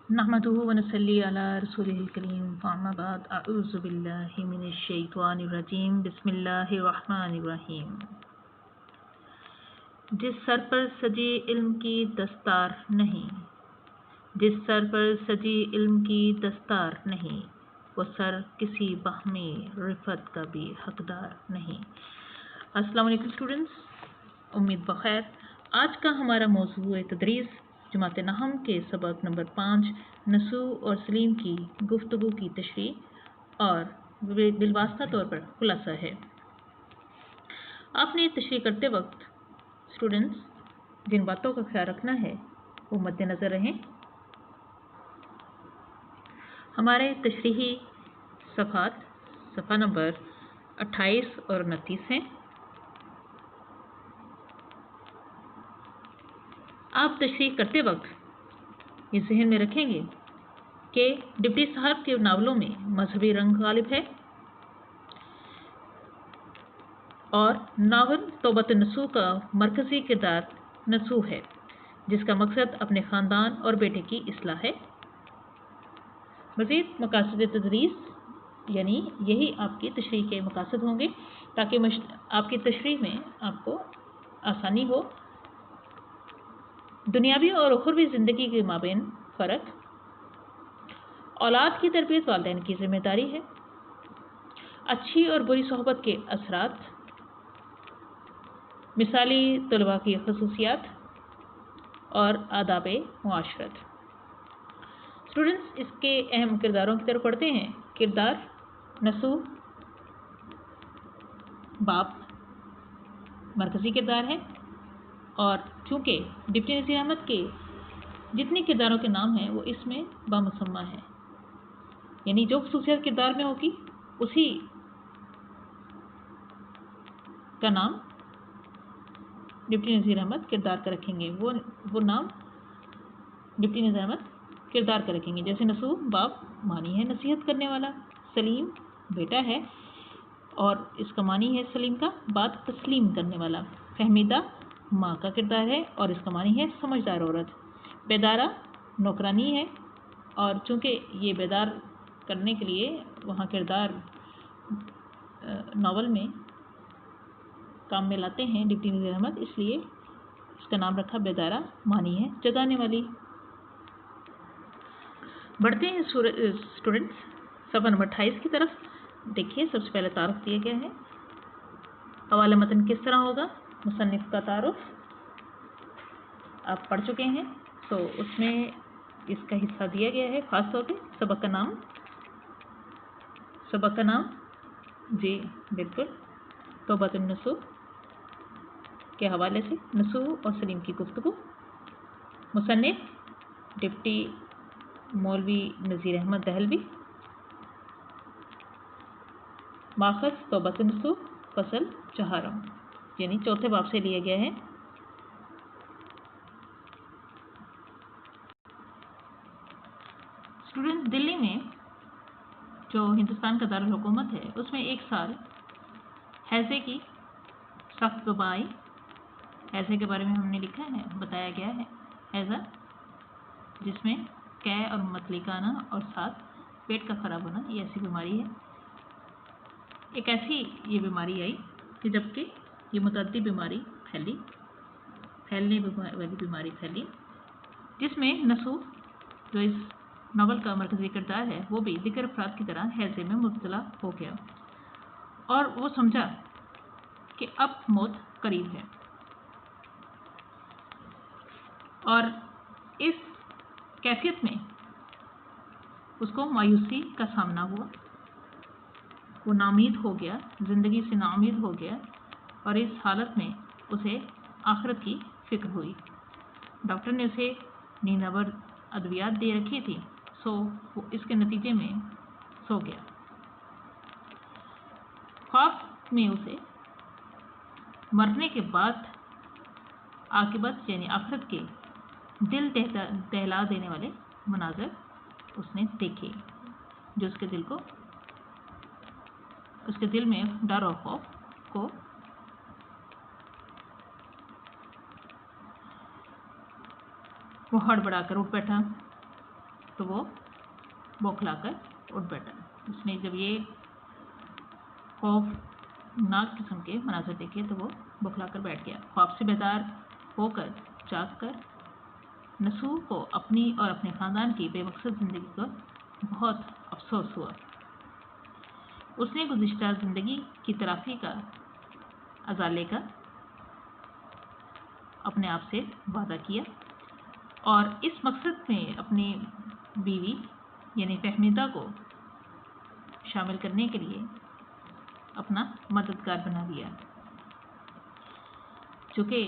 नहमदुहु व नसल्ली अला रसूलिहिल करीम अम्मा बाद अऊज़ु बिल्लाहि मिनश शैतानिर रजीम बिस्मिल्लाहिर रहमानिर रहीम। जिस सर पर सजी इल्म की दस्तार नहीं, जिस सर पर सजी इल्म की दस्तार नहीं, वो सर किसी बहमी रिफत का भी हकदार नहीं। अस्सलाम वालेकुम स्टूडेंट्स, उम्मीद बखैर। आज का हमारा मौजू है तदरीस जमात नहम के सबक नंबर 5 नसू और सलीम की गुफ्तगू की तशरीह और बिलवास्ता तौर पर खुलासा है। आपने तशरीह करते वक्त स्टूडेंट्स जिन बातों का ख्याल रखना है वो मद्देनज़र रहें। हमारे तशरीही सफ़ा नंबर 28 और 29 हैं। आप तशरीह करते वक्त ये ज़हन में रखेंगे कि डिप्टी साहब के नावलों में मजहबी रंग गालिब है और नावल तौबत नसू का मरकज़ी किरदार नसू है, जिसका मकसद अपने ख़ानदान और बेटे की इस्लाह है। मज़ीद मकासद तदरीस यानी यही आपकी तशरीह के मकासद होंगे ताकि आपकी तशरीह में आपको आसानी हो। दुनियावी और उखरवी ज़िंदगी के माबैन फ़र्क, औलाद की तरबियत वालिदैन की ज़िम्मेदारी है, अच्छी और बुरी सोहबत के असरात, मिसाली तलबा की खसूसियात और आदाब मुआशरत। स्टूडेंट्स इसके अहम किरदारों की तरफ पढ़ते हैं। किरदार नसू बाप मरकज़ी किरदार है और चूँकि डिप्टी नज़ीर अहमद के जितने किरदारों के नाम हैं वो इसमें बामुसम्मा है, यानी जो खसूसियत किरदार में होगी उसी का नाम डिप्टी नज़ीर अहमद किरदार का रखेंगे, वो नाम डिप्टी नज़ीर अहमद किरदार का रखेंगे। जैसे नसू बाप मानी है नसीहत करने वाला, सलीम बेटा है और इसका मानी है सलीम का बात तस्लीम करने वाला, फहमीदा माँ का किरदार है और इसका मानी है समझदार औरत, बेदारा नौकरानी है और चूँकि ये बेदार करने के लिए वहाँ किरदार नावल में काम में लाते हैं डिप्टी नज़ीर अहमद, इसलिए इसका नाम रखा बेदारा, मानी है जगाने वाली। बढ़ते हैं स्टूडेंट्स सफ़ा नंबर 28 की तरफ। देखिए सबसे पहले तारुफ दिया गया है। हवाला मतन किस तरह होगा? मुसन्निफ़ का तारुफ आप पढ़ चुके हैं, तो उसमें इसका हिस्सा दिया गया है ख़ास तौर पे सबक का नाम जी बिल्कुल तौबत नसू के हवाले से नसू और सलीम की गुफ्तगू। मुसन्निफ़ डिप्टी मौलवी नज़ीर अहमद दहलवी। माखज़ तौबत नसू फ़सल 4 यानी चौथे बाब से लिया गया है। स्टूडेंट दिल्ली में जो हिंदुस्तान का दारुल हुकूमत है उसमें एक साल हैज़े की सख्त वबा आई। हैज़े के बारे में हमने लिखा है, बताया गया है। हैज़ा जिसमें कै और मतलिकाना और साथ पेट का ख़राब होना, ये ऐसी बीमारी है। एक ऐसी ये बीमारी आई कि जबकि ये मुतअद्दी बीमारी फैलने वाली बीमारी फैली, जिसमें नसू जो इस नावल का मरकज़ी किरदार है वो भी दिगर अफराद की तरह हैज़े में मुब्तला हो गया और वो समझा कि अब मौत करीब है और इस कैफियत में उसको मायूसी का सामना हुआ। वो नाउम्मीद हो गया, ज़िंदगी से नाउम्मीद हो गया और इस हालत में उसे आखिरत की फ़िक्र हुई। डॉक्टर ने उसे नींदावर अद्वियात दे रखी थी, सो वो इसके नतीजे में सो गया। ख्वाब में उसे मरने के बाद आकिबत यानी आखिरत के दिल दहला देने वाले मनाज़र उसने देखे, जो उसके दिल में डर और खौफ को वो हड़बड़ा कर उठ बैठा। तो वो बौखलाकर उठ बैठा। उसने जब ये खौफनाक किस्म के मनाज़र देखे तो वो बौखलाकर बैठ गया। ख्वाब से बेदार होकर जाग कर नसूह को अपनी और अपने ख़ानदान की बेमकसद ज़िंदगी का बहुत अफसोस हुआ। उसने गुज़िश्ता ज़िंदगी की तराफी का अज़ाले का अपने आप से वादा किया और इस मकसद में अपनी बीवी यानी फहमीदा को शामिल करने के लिए अपना मददगार बना लिया। चूँकि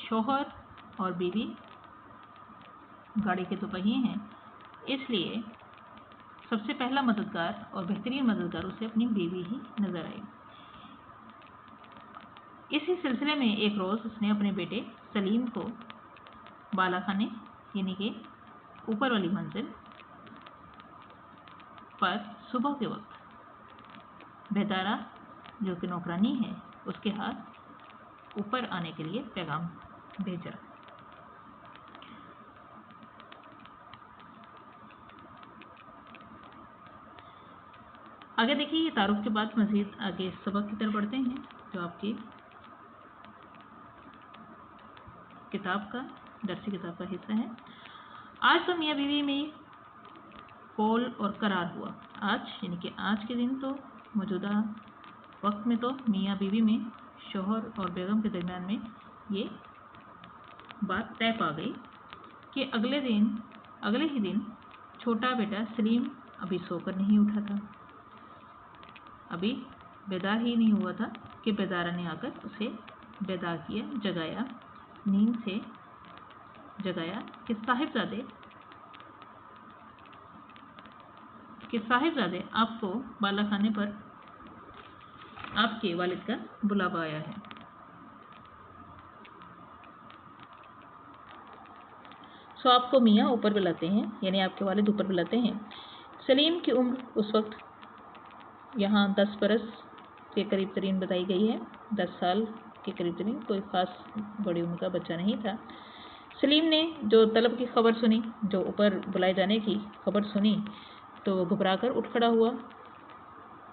शौहर और बीवी गाड़ी के तो पहिए हैं, इसलिए सबसे पहला मददगार और बेहतरीन मददगार उसे अपनी बीवी ही नज़र आई। इसी सिलसिले में एक रोज़ उसने अपने बेटे सलीम को बालाखाने यानी कि ऊपर वाली मंजिल पर सुबह के वक्त बेदारा जो कि नौकरानी है उसके हाथ ऊपर आने के लिए पैगाम भेजा। आगे देखिए, ये तारुफ के बाद मज़ीद आगे सबक की तरफ बढ़ते हैं जो आपकी किताब का दरसी किताब का हिस्सा है। आज तो मियाँ बीवी में कौल और करार हुआ। आज यानी कि आज के दिन तो मौजूदा वक्त में तो मियाँ बीवी में शौहर और बेगम के दरमियान में ये बात तय पा गई कि अगले ही दिन छोटा बेटा सलीम अभी सोकर नहीं उठा था, अभी बेदार ही नहीं हुआ था कि बेदारा ने आकर उसे बेदार किया, जगाया, नींद से जगाया कि साहिबजादे आपको बालाखाने पर आपके वालिद का बुलावा आया है। सो आपको मियाँ ऊपर बुलाते हैं, यानी आपके वालिद ऊपर बुलाते हैं। सलीम की उम्र उस वक्त यहाँ 10 बरस के करीब तरीन बताई गई है, 10 साल के करीब तरीन, कोई ख़ास बड़ी उम्र का बच्चा नहीं था। सलीम ने जो तलब की खबर सुनी, जो ऊपर बुलाए जाने की खबर सुनी, तो वो घबरा कर उठ खड़ा हुआ।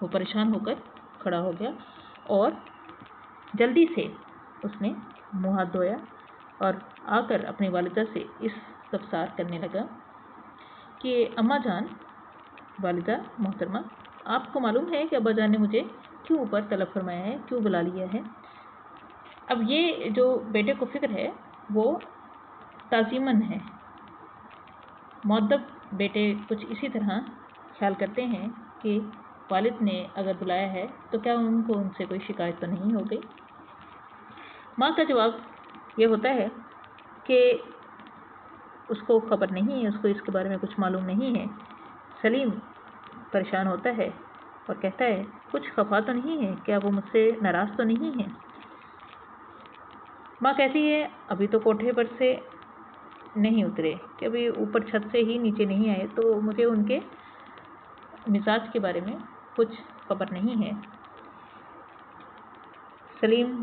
वो परेशान होकर खड़ा हो गया और जल्दी से उसने मुँह हाथ धोया और आकर अपनी वालिदा से इस्तफसार करने लगा कि अम्मा जान, वालिदा मोहतरमा, आपको मालूम है कि अब्बा जान ने मुझे क्यों ऊपर तलब फरमाया है, क्यों बुला लिया है। अब ये जो बेटे को फिक्र है वो ताज़ीमन है। मुअद्दब बेटे कुछ इसी तरह ख्याल करते हैं कि वालिद ने अगर बुलाया है तो क्या उनको उनसे कोई शिकायत तो नहीं हो गई। माँ का जवाब ये होता है कि उसको खबर नहीं है, उसको इसके बारे में कुछ मालूम नहीं है। सलीम परेशान होता है और कहता है, कुछ खफा तो नहीं है, क्या वो मुझसे नाराज़ तो नहीं है। माँ कहती है, अभी तो कोठे पर से नहीं उतरे, कि अभी ऊपर छत से ही नीचे नहीं आए, तो मुझे उनके मिजाज के बारे में कुछ खबर नहीं है। सलीम,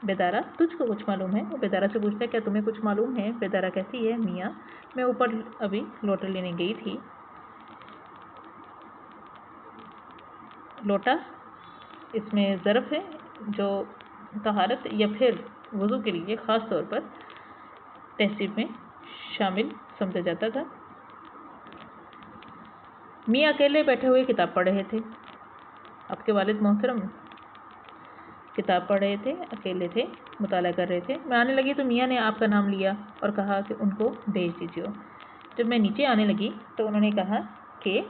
बेदारा, तुझको कुछ मालूम है? वो बेदारा से पूछता है, क्या तुम्हें कुछ मालूम है? बेदारा कहती है, मियाँ, मैं ऊपर अभी लोटा लेने गई थी। लोटा इसमें ज़र्फ़ है जो तहारत या फिर वज़ू के लिए ख़ास तौर पर तहज़ीब में शामिल समझा जाता था। मियाँ अकेले बैठे हुए किताब पढ़ रहे थे। आपके वालिद मोहतरम किताब पढ़ रहे थे, अकेले थे, मुताला कर रहे थे। मैं आने लगी तो मियाँ ने आपका नाम लिया और कहा कि उनको भेज दीजिए। जब मैं नीचे आने लगी तो उन्होंने कहा कि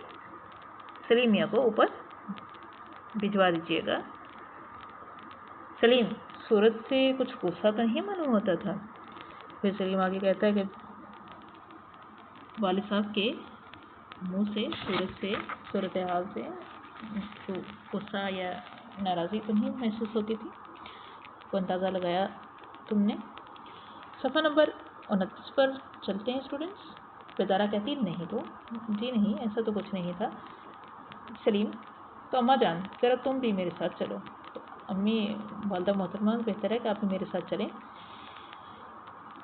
सलीम मियाँ को ऊपर भिजवा दीजिएगा। सलीम, सूरत से कुछ गुस्सा तो नहीं मालूम होता था। फिर सलीम आगे कहता है कि वालिद साहब के मुँह से, सूरत हाल से तो गुस्सा या नाराज़ी तो नहीं महसूस होती थी। वो अंदाज़ा लगाया तुमने। सफ़ा नंबर 29 पर चलते हैं स्टूडेंट्स। बेदारा कहती, नहीं तो जी नहीं, ऐसा तो कुछ नहीं था। सलीम, तो अम्मा जान, ज़रा तुम भी मेरे साथ चलो। तो अम्मी, वालिदा मोहतरमा, बेहतर है कि आप भी मेरे साथ चलें।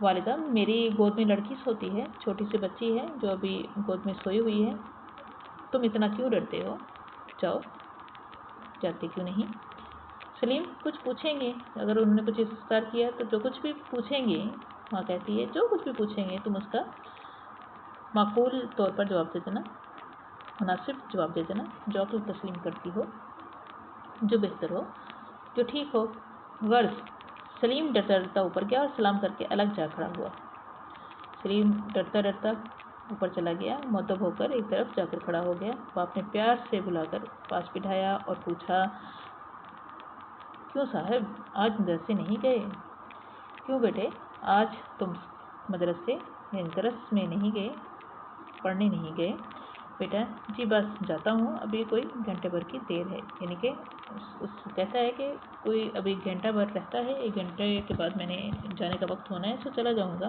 والدہ میری گود میں لڑکی سوتی ہے، چھوٹی سی بچی ہے جو ابھی گود میں سوئی ہوئی ہے، تم اتنا کیوں ڈرتے ہو؟ جاؤ، جاتے کیوں نہیں؟ سلیم کچھ پوچھیں گے، اگر انہوں نے کچھ استفسار کیا تو جو کچھ بھی پوچھیں گے، ماں کہتی ہے جو کچھ بھی پوچھیں گے تم اس کا معقول طور پر جواب دے دینا، مناسب جواب دے دینا، جو عقل تسلیم کرتی ہو، جو بہتر ہو، جو ٹھیک ہو۔ غرض سلیم ڈرتا ڈرتا اوپر گیا اور سلام کر کے الگ جا کھڑا ہوا۔ سلیم ڈرتا ڈرتا اوپر چلا گیا، مؤدب ہو کر ایک طرف جا کر کھڑا ہو گیا۔ باپ نے پیار سے بلا کر پاس بٹھایا اور پوچھا، کیوں صاحب آج مدرسے نہیں گئے؟ کیوں بیٹے آج تم مدرسے درس میں نہیں گئے، پڑھنے نہیں گئے؟ بیٹا جی بس جاتا ہوں، ابھی کوئی گھنٹے بھر کی دیر ہے، یعنی کہ اس کہتا ہے کہ کوئی ابھی گھنٹہ بھر رہتا ہے، ایک گھنٹے کے بعد میں نے جانے کا وقت ہونا ہے، سو چلا جاؤں گا۔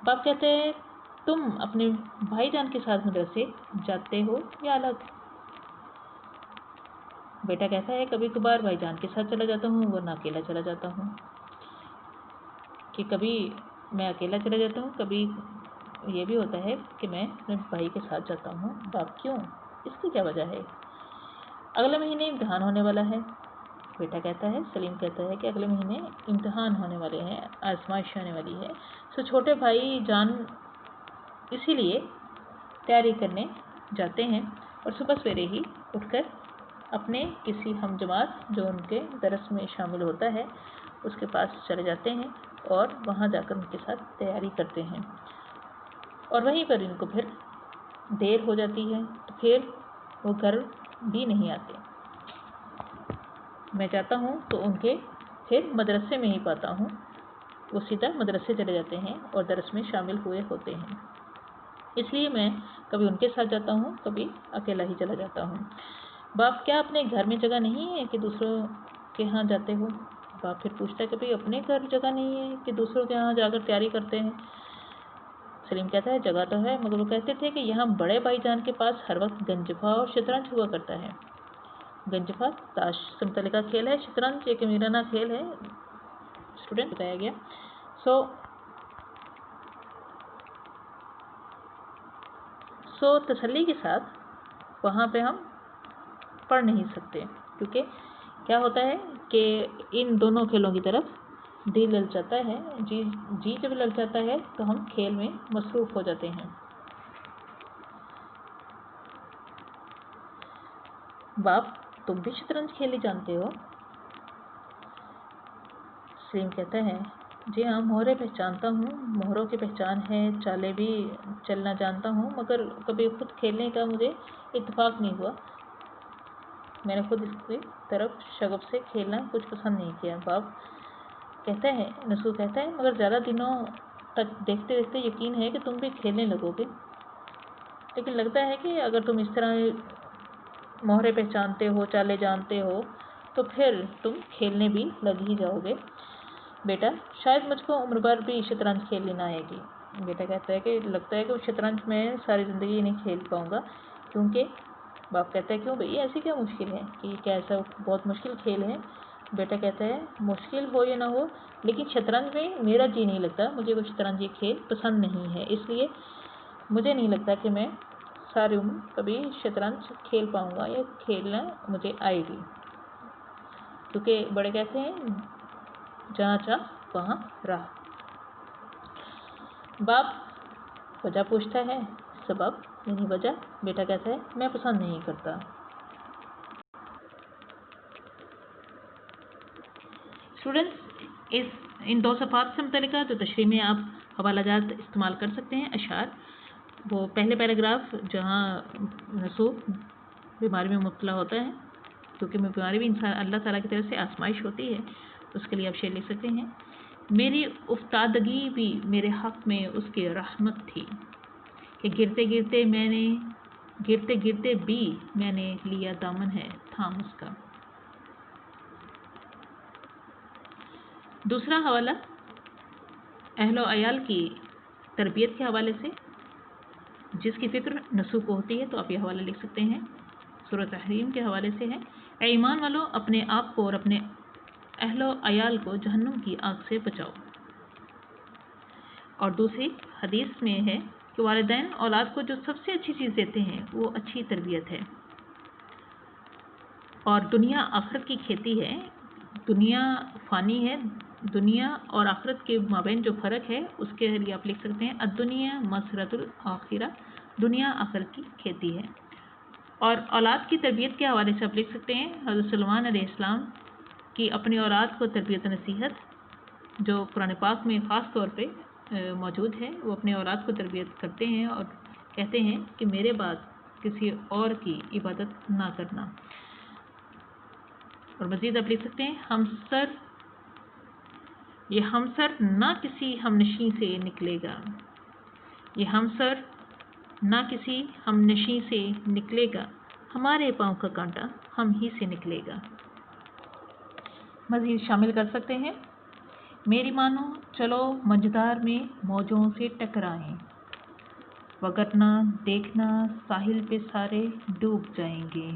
باپ کہتے ہیں تم اپنے بھائی جان کے ساتھ مدرسے جاتے ہو یا الگ؟ بیٹا کہتا ہے کبھی کبھار بھائی جان کے ساتھ چلا جاتا ہوں ورنہ اکیلا چلا جاتا ہوں، کہ کبھی میں اکیلا چلا جاتا ہوں، کبھی یہ بھی ہوتا ہے کہ میں اپنے بھائی کے ساتھ جاتا ہوں۔ باپ کیوں؟ اس کی کیا وجہ ہے؟ اگلے مہینے امتحان ہونے والا ہے۔ بیٹا کہتا ہے، سلیم کہتا ہے کہ اگلے مہینے امتحان ہونے والے ہیں، آزمائش ہونے والی ہے، سو چھوٹے بھائی جان اسی لیے تیاری کرنے جاتے ہیں اور صبح سویرے ہی اٹھ کر اپنے کسی ہم جماعت جو ان کے درس میں شامل ہوتا ہے اس کے پاس چلے جاتے ہیں اور وہاں جا کر ان کے ساتھ تیاری کرتے ہیں، اور وہیں پر ان کو پھر دیر ہو جاتی ہے تو پھر وہ گھر بھی نہیں آتے۔ میں جاتا ہوں تو ان کے پھر مدرسے میں ہی پاتا ہوں، وہ سیدھا مدرسے چلے جاتے ہیں اور درس میں شامل ہوئے ہوتے ہیں، اس لیے میں کبھی ان کے ساتھ جاتا ہوں، کبھی اکیلا ہی چلا جاتا ہوں۔ باپ کیا اپنے گھر میں جگہ نہیں ہے کہ دوسروں کے ہاں جاتے ہو؟ باپ پھر پوچھتا ہے کہ بھئی اپنے گھر جگہ نہیں ہے کہ دوسروں کے ہاں جا کر تیاری کرتے ہیں؟ سلیم کہتا ہے جگہ تو ہے، مگر وہ کہتے تھے کہ یہاں بڑے بھائی جان کے پاس ہر وقت گنجفا اور شطرنج ہوا کرتا ہے۔ گنجفا تاش سے متعلقہ کھیل ہے، شطرنج ایک امیرانہ کھیل ہے، اسٹوڈنٹ بتایا گیا۔ سو تسلی کے ساتھ وہاں پہ ہم پڑھ نہیں سکتے، کیونکہ کیا ہوتا ہے کہ ان دونوں کھیلوں کی طرف دل للچاتا ہے، جی جب للچاتا ہے تو ہم کھیل میں مصروف ہو جاتے ہیں۔ باپ تم بھی شطرنج کھیلی جانتے ہو؟ سلیم کہتا ہے جی ہاں، مہرے پہچانتا ہوں، مہروں کی پہچان ہے، چالیں بھی چلنا جانتا ہوں، مگر کبھی خود کھیلنے کا مجھے اتفاق نہیں ہوا، میں نے خود اس کی طرف شغف سے کھیلنا کچھ پسند نہیں کیا۔ باپ کہتا ہے، نسو کہتا ہے مگر زیادہ دنوں تک دیکھتے دیکھتے یقین ہے کہ تم بھی کھیلنے لگو گے، لیکن لگتا ہے کہ اگر تم اس طرح مہرے پہچانتے ہو، چالیں جانتے ہو تو پھر تم کھیلنے بھی لگ ہی جاؤ گے۔ بیٹا شاید مجھ کو عمر بھر بھی شطرنج کھیلنے نہ آئے گی۔ بیٹا کہتا ہے کہ لگتا ہے کہ شطرنج میں ساری زندگی نہیں کھیل پاؤں گا، کیونکہ باپ کہتا ہے کیوں بھئی ایسی کیا مشکل ہے کہ کیا ایسا بہت مشکل کھیل ہے؟ بیٹا کہتا ہے مشکل ہو یا نہ ہو لیکن شطرنج میں میرا جی نہیں لگتا، مجھے وہ شطرنج یہ کھیل پسند نہیں ہے، اس لیے مجھے نہیں لگتا کہ میں ساری عمر کبھی شطرنج کھیل پاؤں گا یا کھیلنا مجھے آئے گی، کیونکہ بڑے کہتے ہیں جہاں چاہ وہاں راہ۔ باپ وجہ پوچھتا ہے، سبب یعنی وجہ؟ بیٹا کہتا ہے میں پسند نہیں کرتا۔ اسٹوڈنٹس ان دو صفحات سے متعلقہ جو تشریح میں آپ حوالہ جات استعمال کر سکتے ہیں، اشعار، وہ پہلے پیراگراف جہاں نسو بیماری میں مبتلا ہوتا ہے، کیونکہ بیماری بھی انسان اللہ تعالیٰ کی طرف سے آزمائش ہوتی ہے، اس کے لیے آپ شعر لکھ سکتے ہیں۔ میری افتادگی بھی میرے حق میں اس کی رحمت تھی کہ گرتے گرتے بھی میں نے لیا دامن ہے تھام اس کا۔ دوسرا حوالہ اہل و عیال کی تربیت کے حوالے سے، جس کی فکر نسو کو ہوتی ہے تو آپ یہ حوالہ لکھ سکتے ہیں، سورۃ تحریم کے حوالے سے ہے۔ اے ایمان والو اپنے آپ کو اور اپنے اہل و عیال کو جہنم کی آگ سے بچاؤ۔ اور دوسری حدیث میں ہے کہ والدین اولاد کو جو سب سے اچھی چیز دیتے ہیں وہ اچھی تربیت ہے، اور دنیا آخرت کی کھیتی ہے۔ دنیا فانی ہے، دنیا اور آخرت کے مابین جو فرق ہے اس کے لیے آپ لکھ سکتے ہیں الدنیا مزرعۃ الآخرہ، دنیا آخرت کی کھیتی ہے۔ اور اولاد کی تربیت کے حوالے سے آپ لکھ سکتے ہیں حضرت سلیمان علیہ السلام کی اپنی اولاد کو تربیت و نصیحت جو قرآن پاک میں خاص طور پہ موجود ہے۔ وہ اپنے اولاد کو تربیت کرتے ہیں اور کہتے ہیں کہ میرے بعد کسی اور کی عبادت نہ کرنا۔ اور مزید آپ لکھ سکتے ہیں یہ ہمسر نہ کسی ہمنشیں سے نکلے گا، یہ ہمسر نہ کسی ہمنشیں سے نکلے گا، ہمارے پاؤں کا کانٹا ہم ہی سے نکلے گا۔ مزید شامل کر سکتے ہیں میری مانو چلو مجدار میں موجوں سے ٹکرائیں، وگرنہ دیکھنا ساحل پہ سارے ڈوب جائیں گے۔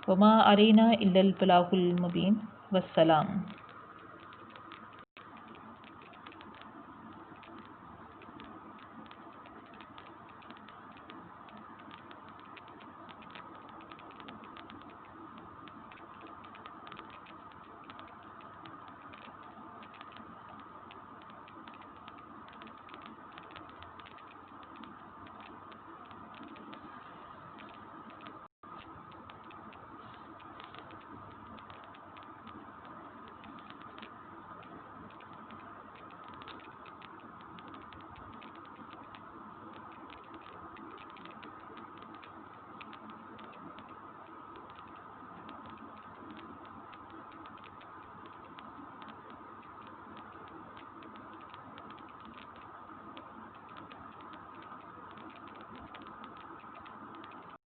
وما علینا الا البلاغ المبین۔ والسلام۔